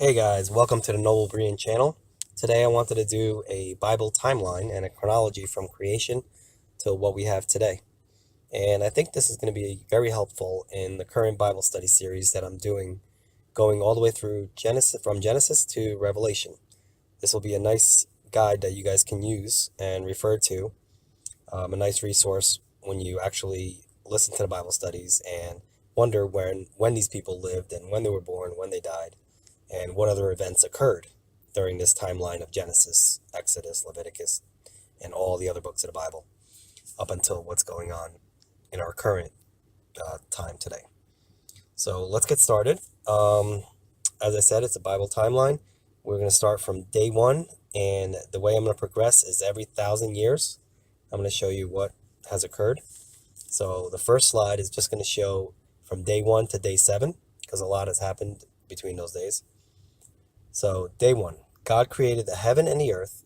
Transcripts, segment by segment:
Hey guys, welcome to the Noble Brian channel. Today I wanted to do a Bible timeline and a chronology from creation to what we have today. And I think this is going to be very helpful in the current Bible study series that I'm doing, going all the way through Genesis, from Genesis to Revelation. This will be a nice guide that you guys can use and refer to, a nice resource when you actually listen to the Bible studies and wonder when these people lived and when they were born, when they died, and what other events occurred during this timeline of Genesis, Exodus, Leviticus, and all the other books of the Bible up until what's going on in our current time today. So let's get started. As I said, it's a Bible timeline. We're going to start from day one, and the way I'm going to progress is every 1,000 years. I'm going to show you what has occurred. So the first slide is just going to show from day one to day 7, because a lot has happened between those days. So day 1, God created the heaven and the earth.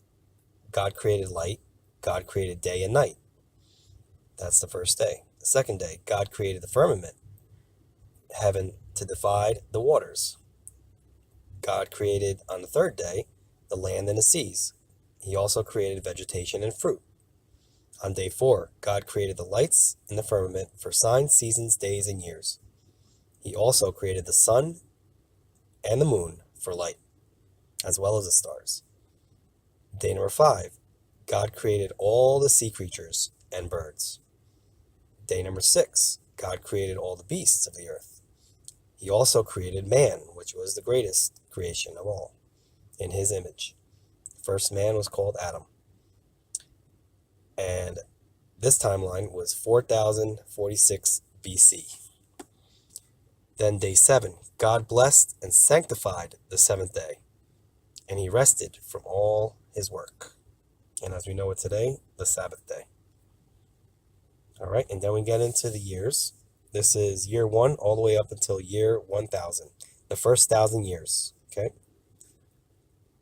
God created light. God created day and night. That's the first day. The second day, God created the firmament, heaven to divide the waters. God created on the third day the land and the seas. He also created vegetation and fruit. On day 4, God created the lights in the firmament for signs, seasons, days, and years. He also created the sun and the moon for light, as well as the stars. Day number 5, God created all the sea creatures and birds. Day number 6, God created all the beasts of the earth. He also created man, which was the greatest creation of all, in his image. The first man was called Adam. And this timeline was 4046 BC. Then day 7, God blessed and sanctified the seventh day, and he rested from all his work. And as we know it today, the Sabbath day. All right, and then we get into the years. This is year 1 all the way up until year 1000, the first 1,000 years, okay?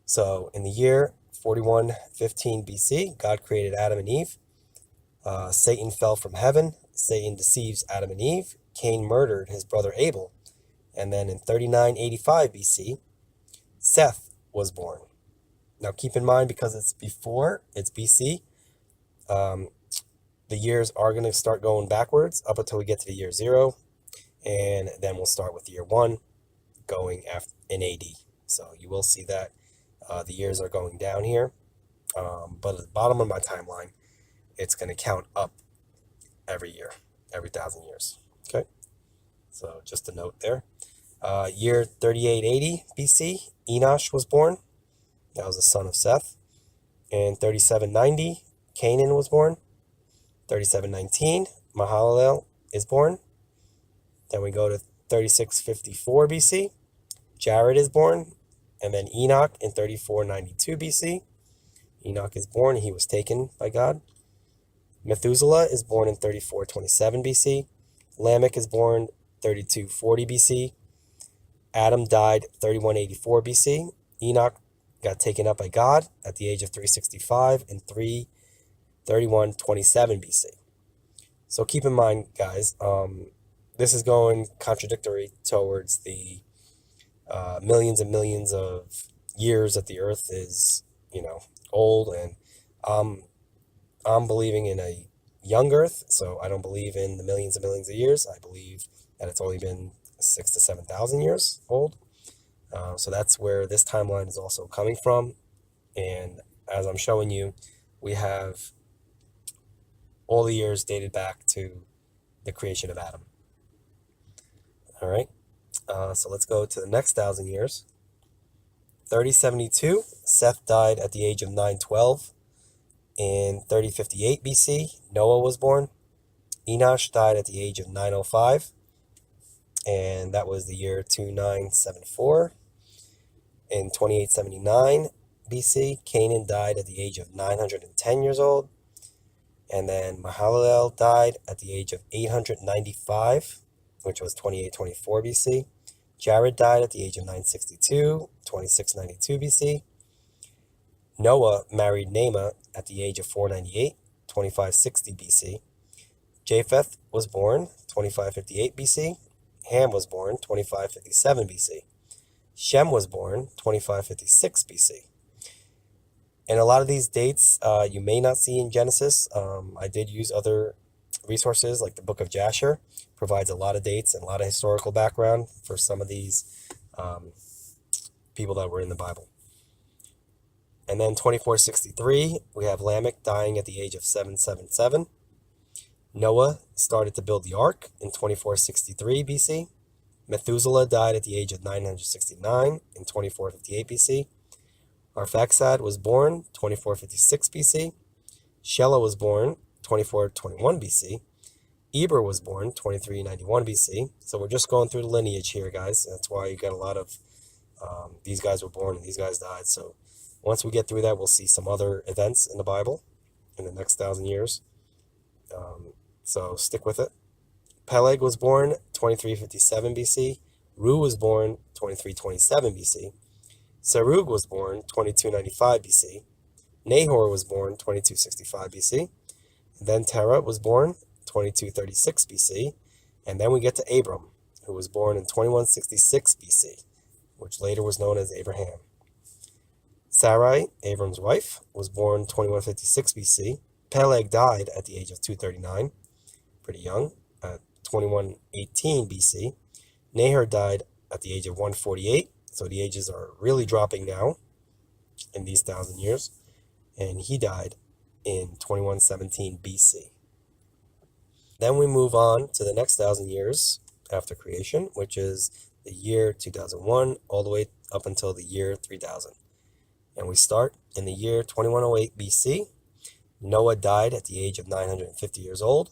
So in the year 4115 BC, God created Adam and Eve. Satan fell from heaven. Satan deceives Adam and Eve. Cain murdered his brother Abel. And then in 3985 BC, Seth was born. Now keep in mind, because it's BC, the years are going to start going backwards up until we get to the year 0. And then we'll start with year 1 going after in AD. So you will see that the years are going down here. But at the bottom of my timeline, it's going to count up every year, every 1,000 years. Okay, so just a note there. Year 3880 BC, Enosh was born. That was the son of Seth. In 3790, Canaan was born. 3719, Mahalalel is born. Then we go to 3654 BC, Jared is born. And then Enoch in 3492 BC. Enoch is born. He was taken by God. Methuselah is born in 3427 BC. Lamech is born 3240 BC. Adam died 3184 BC. Enoch got taken up by God at the age of 365 in 3127 BC. So keep in mind, guys, this is going contradictory towards the millions and millions of years that the earth is, old, and I'm believing in a young earth, so I don't believe in the millions and millions of years. I believe that it's only been 6,000 to 7,000 years old. So that's where this timeline is also coming from. And as I'm showing you, we have all the years dated back to the creation of Adam. All right, so let's go to the next 1,000 years. 3072, Seth died at the age of 912. In 3058 BC, Noah was born. Enosh died at the age of 905, and that was the year 2974. In 2879 BC, Canaan died at the age of 910 years old. And then Mahalalel died at the age of 895, which was 2824 BC. Jared died at the age of 962, 2692 BC. Noah married Naamah at the age of 498, 2560 BC. Japheth was born 2558 BC. Ham was born 2557 BC. Shem was born 2556 BC. And a lot of these dates you may not see in Genesis. I did use other resources like the Book of Jasher, provides a lot of dates and a lot of historical background for some of these um, people that were in the Bible. And then 2463, we have Lamech dying at the age of 777. Noah started to build the ark in 2463 BC. Methuselah died at the age of 969 in 2458 BC. Arphaxad was born 2456 BC. Shelah was born 2421 BC. Eber was born 2391 BC. So we're just going through the lineage here, guys. That's why you got a lot of these guys were born and these guys died. So once we get through that, we'll see some other events in the Bible in the next 1,000 years. So stick with it. Peleg was born 2357 BC. Ru was born 2327 BC. Serug was born 2295 BC. Nahor was born 2265 BC. Then Terah was born 2236 BC. And then we get to Abram, who was born in 2166 BC, which later was known as Abraham. Sarai, Abram's wife, was born 2156 BC. Peleg died at the age of 239, pretty young, at 2118 BC. Nahor died at the age of 148, so the ages are really dropping now in these 1,000 years. And he died in 2117 BC. Then we move on to the next 1,000 years after creation, which is the year 2001 all the way up until the year 3000. And we start in the year 2108 BC. Noah died at the age of 950 years old.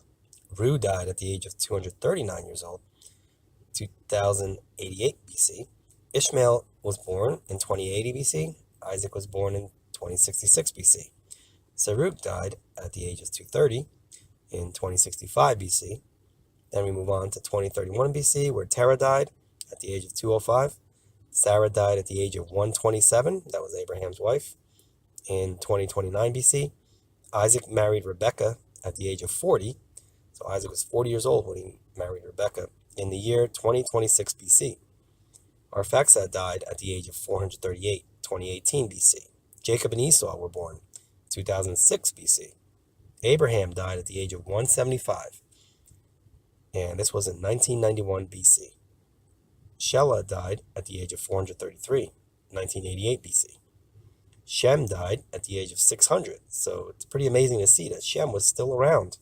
Ru died at the age of 239 years old. 2088 BC. Ishmael was born in 2080 BC. Isaac was born in 2066 BC. Serug died at the age of 230 in 2065 BC. Then we move on to 2031 BC, where Terah died at the age of 205. Sarah died at the age of 127. That was Abraham's wife. In 2029 BC, Isaac married Rebekah at the age of 40. So Isaac was 40 years old when he married Rebekah. In the year 2026 BC, Arphaxad died at the age of 438, 2018 BC. Jacob and Esau were born 2006 BC. Abraham died at the age of 175, and this was in 1991 BC. Shelah died at the age of 433, 1988 BC. Shem died at the age of 600, so it's pretty amazing to see that Shem was still around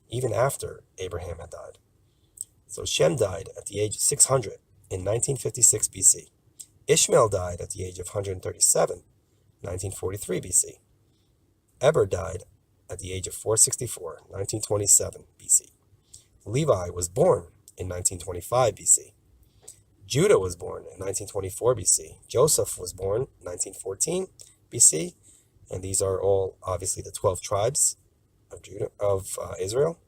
even after Abraham had died. So Shem died at the age of 600 in 1956 BC. Ishmael died at the age of 137, 1943 BC. Eber died at the age of 464, 1927 BC. Levi was born in 1925 BC. Judah was born in 1924 BC. Joseph was born in 1914 BC. And these are all obviously the 12 tribes of Israel.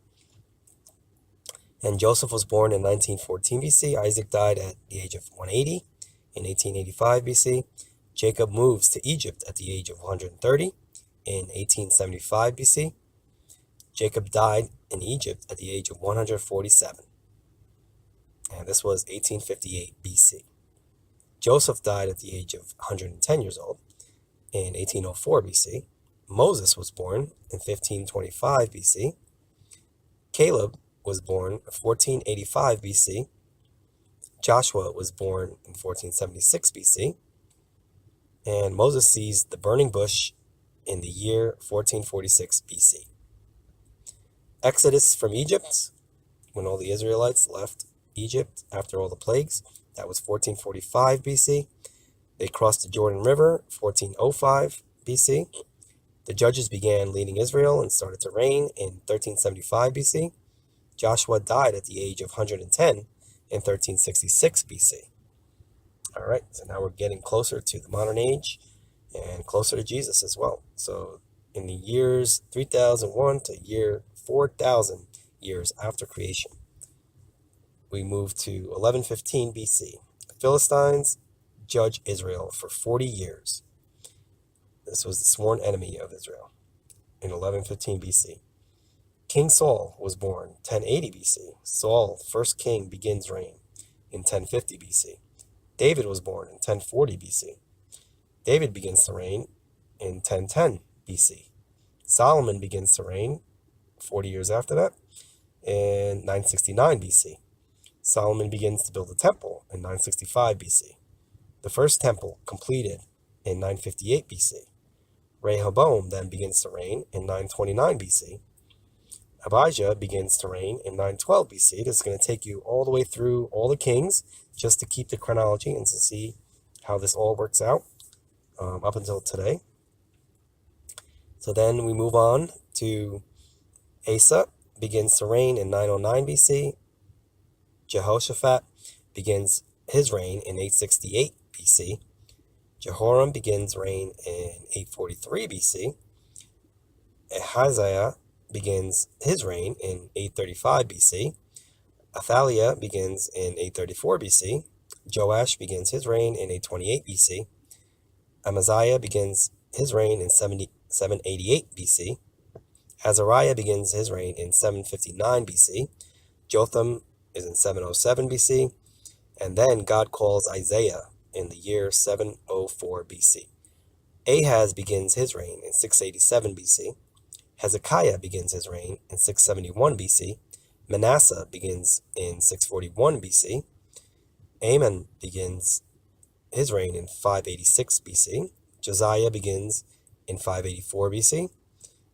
And Joseph was born in 1914 BC. Isaac died at the age of 180 in 1885 BC. Jacob moves to Egypt at the age of 130 in 1875 BC. Jacob died in Egypt at the age of 147. And this was 1858 BC. Joseph died at the age of 110 years old in 1804 BC. Moses was born in 1525 BC. Caleb was born in 1485 BC. Joshua was born in 1476 BC. And Moses sees the burning bush in the year 1446 BC. Exodus from Egypt, when all the Israelites left Egypt after all the plagues, that was 1445 BC. They crossed the Jordan River, 1405 BC. The judges began leading Israel and started to reign in 1375 BC. Joshua died at the age of 110 in 1366 BC. All right, so now we're getting closer to the modern age and closer to Jesus as well. So in the years 3001 to year 4000 years after creation, we move to 1115 BC. The Philistines judge Israel for 40 years. This was the sworn enemy of Israel in 1115 BC. King Saul was born 1080 BC. Saul, first king, begins reign in 1050 BC. David was born in 1040 BC. David begins to reign in 1010 BC. Solomon begins to reign 40 years after that in 969 BC. Solomon begins to build a temple in 965 BC. The first temple completed in 958 BC. Rehoboam then begins to reign in 929 BC. Abijah begins to reign in 912 BC. This is going to take you all the way through all the kings just to keep the chronology and to see how this all works out up until today. So then we move on to Asa begins to reign in 909 BC. Jehoshaphat begins his reign in 868 BC. Jehoram begins reign in 843 BC. Ahaziah begins his reign in 835 BC. Athaliah begins in 834 BC. Joash begins his reign in 828 BC. Amaziah begins his reign in 788 BC. Azariah begins his reign in 759 BC. Jotham is in 707 BC. And then God calls Isaiah in the year 704 BC. Ahaz begins his reign in 687 BC. Hezekiah begins his reign in 671 BC. Manasseh begins in 641 BC. Amon begins his reign in 586 BC. Josiah begins in 584 BC.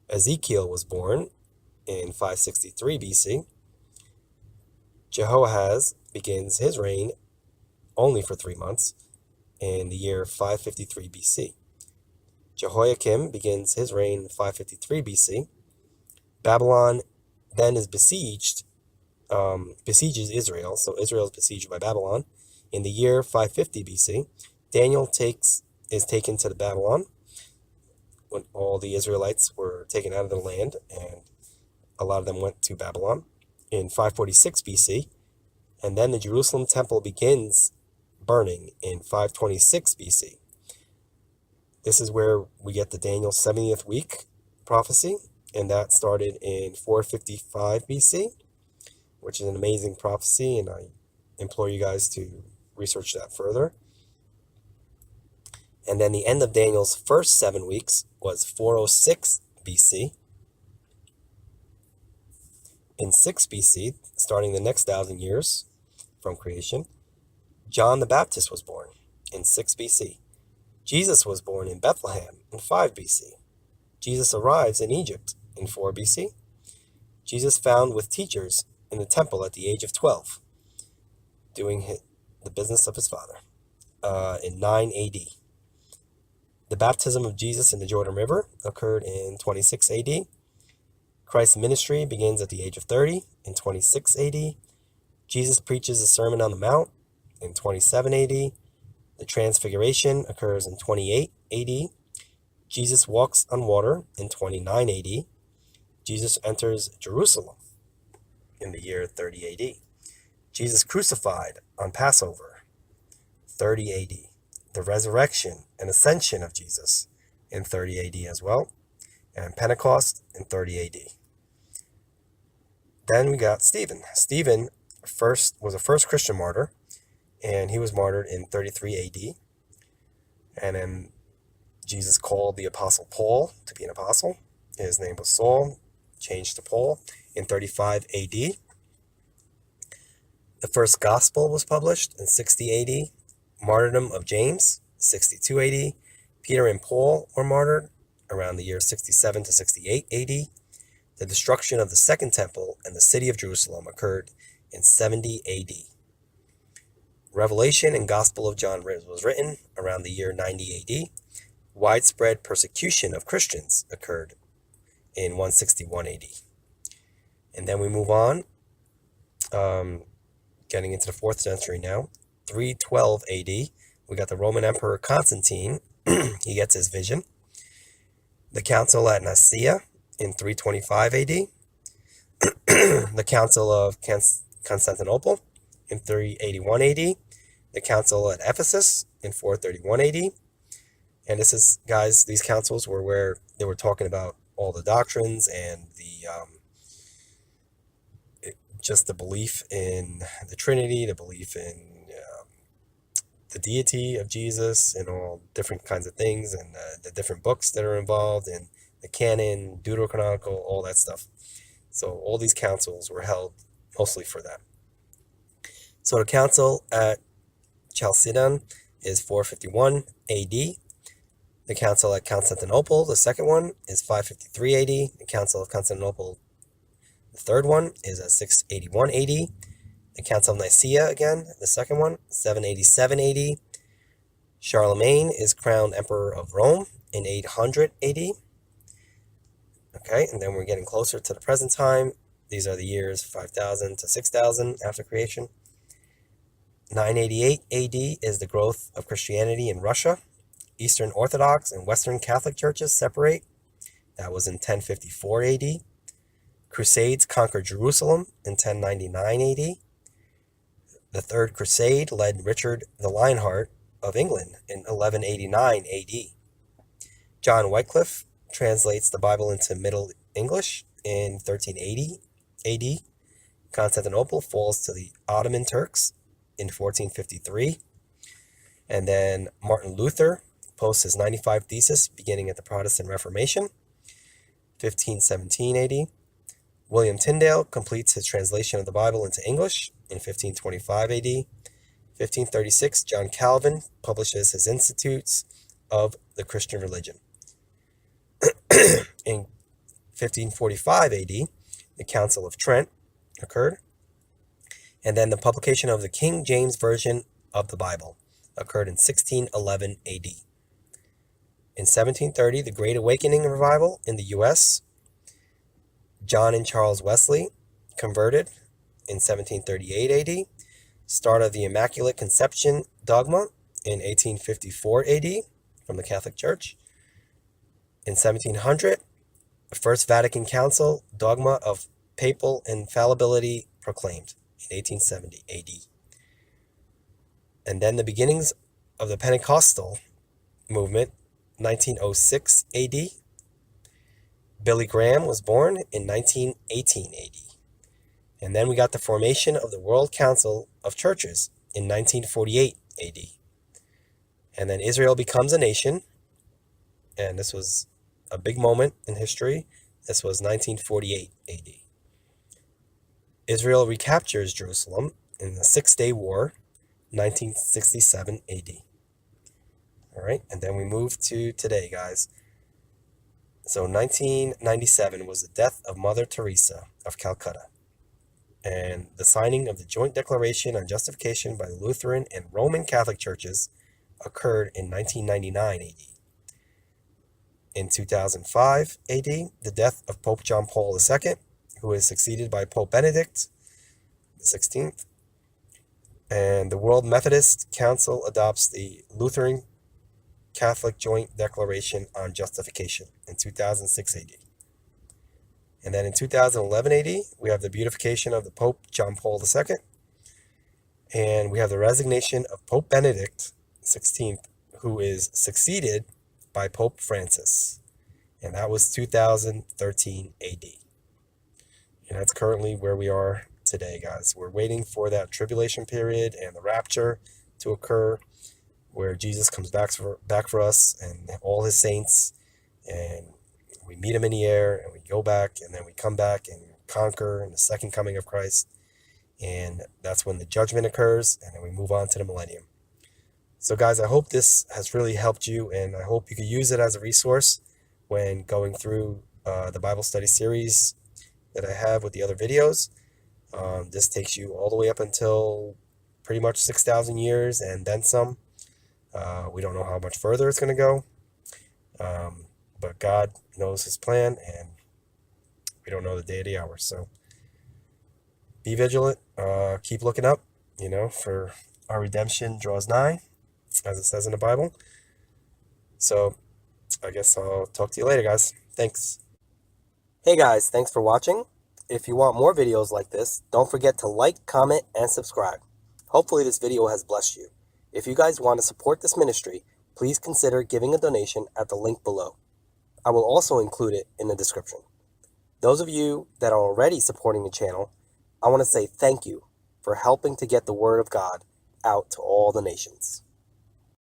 Ezekiel was born in 563 BC. Jehoahaz begins his reign only for 3 months in the year 553 BC. Jehoiakim begins his reign in 553 BC. Babylon then is besieges Israel, so Israel is besieged by Babylon in the year 550 BC. Daniel is taken to the Babylon when all the Israelites were taken out of the land, and a lot of them went to Babylon in 546 BC. And then the Jerusalem temple begins burning in 526 BC. This is where we get the Daniel 70th week prophecy, and that started in 455 BC, which is an amazing prophecy, and I implore you guys to research that further. And then the end of Daniel's first 7 weeks was 406 BC. In 6 BC, starting the next 1,000 years from creation, John the Baptist was born in 6 BC. Jesus was born in Bethlehem in 5 BC. Jesus arrives in Egypt in 4 BC. Jesus found with teachers in the temple at the age of 12, doing the business of his father in 9 AD. The baptism of Jesus in the Jordan River occurred in 26 AD. Christ's ministry begins at the age of 30 in 26 AD. Jesus preaches the Sermon on the Mount in 27 AD. The Transfiguration occurs in 28 AD. Jesus walks on water in 29 AD. Jesus enters Jerusalem in the year 30 AD. Jesus crucified on Passover, 30 AD. The resurrection and ascension of Jesus in 30 AD as well, and Pentecost in 30 AD. Then we got Stephen. Stephen was a first Christian martyr, and he was martyred in 33 AD. And then Jesus called the Apostle Paul to be an apostle. His name was Saul, changed to Paul in 35 AD. The first gospel was published in 60 AD. Martyrdom of James, 62 AD. Peter and Paul were martyred around the year 67 to 68 AD. The destruction of the Second Temple and the city of Jerusalem occurred in 70 AD. Revelation and Gospel of John was written around the year 90 AD. Widespread persecution of Christians occurred in 161 AD. And then we move on, getting into the 4th century now. 312 AD, we got the Roman Emperor Constantine. He gets his vision. The Council at Nicaea in 325 AD. The Council of Constantinople in 381 AD. The Council at Ephesus in 431 AD. And this is, guys, these councils were where they were talking about all the doctrines and just the belief in the Trinity, the belief in the deity of Jesus and all different kinds of things, and the different books that are involved, and the canon, Deuterocanonical, all that stuff. So all these councils were held mostly for that. So the council at Chalcedon is 451 AD. The council at Constantinople, the second one, is 553 AD. The council of Constantinople, the third one, is at 681 AD. The council of Nicaea, again, the second one, 787 AD. Charlemagne is crowned emperor of Rome in 800 AD. Okay, and then we're getting closer to the present time. These are the years 5000 to 6000 after creation. 988 AD is the growth of Christianity in Russia. Eastern Orthodox and Western Catholic churches separate. That was in 1054 AD. Crusades conquered Jerusalem in 1099 AD. The Third Crusade led Richard the Lionheart of England in 1189 AD. John Wycliffe translates the Bible into Middle English in 1380 AD. Constantinople falls to the Ottoman Turks in 1453. And then Martin Luther posts his 95 Thesis beginning at the Protestant Reformation, 1517 AD. William Tyndale completes his translation of the Bible into English in 1525 AD. 1536, John Calvin publishes his Institutes of the Christian Religion. In 1545 AD, the Council of Trent occurred. And then the publication of the King James Version of the Bible occurred in 1611 AD. In 1730, the Great Awakening revival in the U.S. John and Charles Wesley converted in 1738 AD. Start of the Immaculate Conception dogma in 1854 AD from the Catholic Church. In 1700, the First Vatican Council dogma of papal infallibility proclaimed in 1870 AD. And then the beginnings of the Pentecostal movement, 1906 AD. Billy Graham was born in 1918 AD. And then we got the formation of the World Council of Churches in 1948 AD. And then Israel becomes a nation, and this was a big moment in history. This was 1948 AD. Israel recaptures Jerusalem in the Six-Day War, 1967 AD. All right, and then we move to today, guys. So 1997 was the death of Mother Teresa of Calcutta, and the signing of the Joint Declaration on Justification by the Lutheran and Roman Catholic churches occurred in 1999 AD. In 2005 AD, the death of Pope John Paul II, who is succeeded by Pope Benedict XVI, and the World Methodist Council adopts the Lutheran Catholic Joint Declaration on Justification in 2006 AD. And then in 2011 AD, we have the beatification of the Pope John Paul II, and we have the resignation of Pope Benedict XVI, who is succeeded by Pope Francis, and that was 2013 AD. And that's currently where we are today, guys. We're waiting for that tribulation period and the rapture to occur, where Jesus comes back for us and all his saints, and we meet him in the air, and we go back, and then we come back and conquer in the second coming of Christ, and that's when the judgment occurs, and then we move on to the millennium. So guys, I hope this has really helped you, and I hope you can use it as a resource when going through the Bible study series that I have with the other videos. This takes you all the way up until pretty much 6,000 years and then some. We don't know how much further it's going to go, but God knows his plan, and we don't know the day or the hour. So be vigilant, keep looking up, for our redemption draws nigh, as it says in the Bible. So I guess I'll talk to you later, guys. Thanks. Hey guys, thanks for watching. If you want more videos like this, don't forget to like, comment, and subscribe. Hopefully this video has blessed you. If you guys want to support this ministry, please consider giving a donation at the link below. I will also include it in the description. Those of you that are already supporting the channel, I want to say thank you for helping to get the word of God out to all the nations.